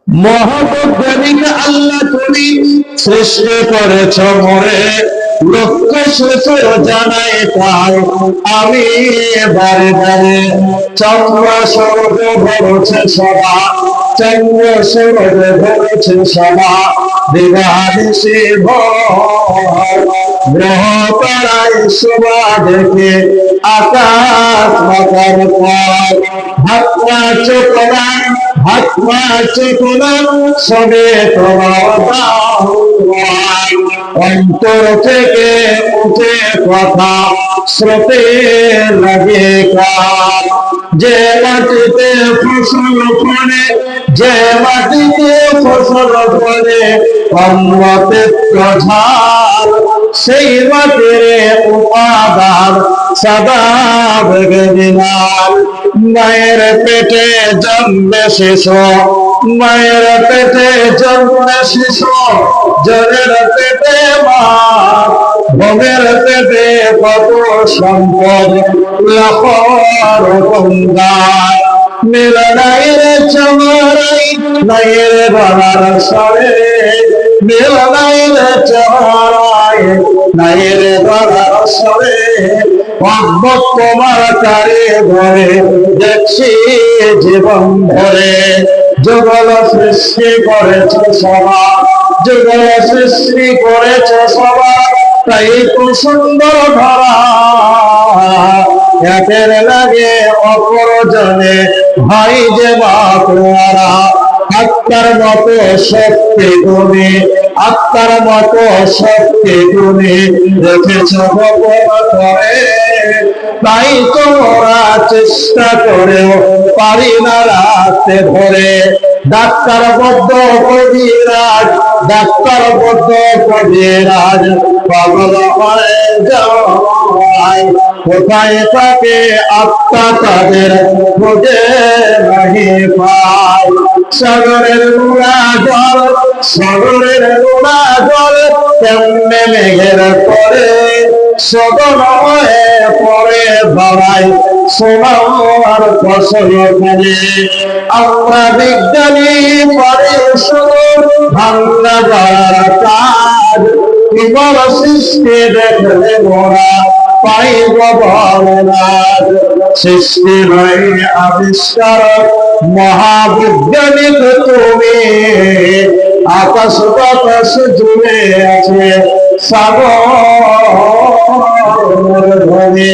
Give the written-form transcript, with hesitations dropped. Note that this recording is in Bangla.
মহাবৈজ্ঞানিক আল্লাহ তুমি সৃষ্টি করেছ মরে, লক্ষ্য সূচর জানাই তাই আমি বারে বারে। চন্দ্র সৌরভ ভরেছে সভা, চন্দ্র সৌরভ ভরেছে সভা, দিবানিশি ভর গ্রহ তারাই শোভা দেখে আকাশ মাতার পর। হাত পা চোখনা, হাত পা চোখনা সবে তোমার অন্তর থেকে উঠে কথা স্রোতে লাগে কার। যে মাটিতে ফসল ফলে, যে মাটিতে ফসল ফলে অমৃতের ঝাল, সেই মাটির উপাদান সদা বেগুনি লাল। মায়ের পেটে জন্মে শিশু, মায়ের পেটে জন্মে শিশু, জলের পেটে মা, ভোগের পেটে কত সম্পদ লাখর গঙ্গায়। মিলনাইর চমরাই নাইর গলার সরে, মিলনাইর চমরাই নাইর গলার সরে, অদ্ভুত তোমার কারে ঘরে দেখছি জীবন ধরে। যুগল সৃষ্টি করেছ সভা, যুগল সৃষ্টি করেছ সভা, তাই তো সুন্দর ধরা। একের লাগে অপর জনে ভাই যে বাতরা। আত্মার মতো শক্তি তুমি, আত্মার মতো শক্তি তুমি রেখেছ গোপন করে, তাই তোমরা চেষ্টা করেও পারি না রাতে ধরে। ডাক্তার বদ্ধ কবিরাজ, ডাক্তার বদ্ধ কবিরাজ পাগল হয়ে যায়। কোথায় থাকে আত্মা তাদের খুঁজে নাহি পায়। সাগরের নোনা জল, সাগরের নোনা জল কেমনে মেঘের পরে সদন হয়ে পরে দাঁড়ায় সোনার ফসল ফলে। আমরা বিজ্ঞানী পারে শুধু ভাঙা যাওয়ার কাজ, কেবল সৃষ্টি দেখলে মোরা পাইব বলরাজ। সৃষ্টি নয় আবিষ্কার মহাবিজ্ঞানিক তুমি, আকাশ বাতাস জুড়ে আছে সাগর ধ্বনি।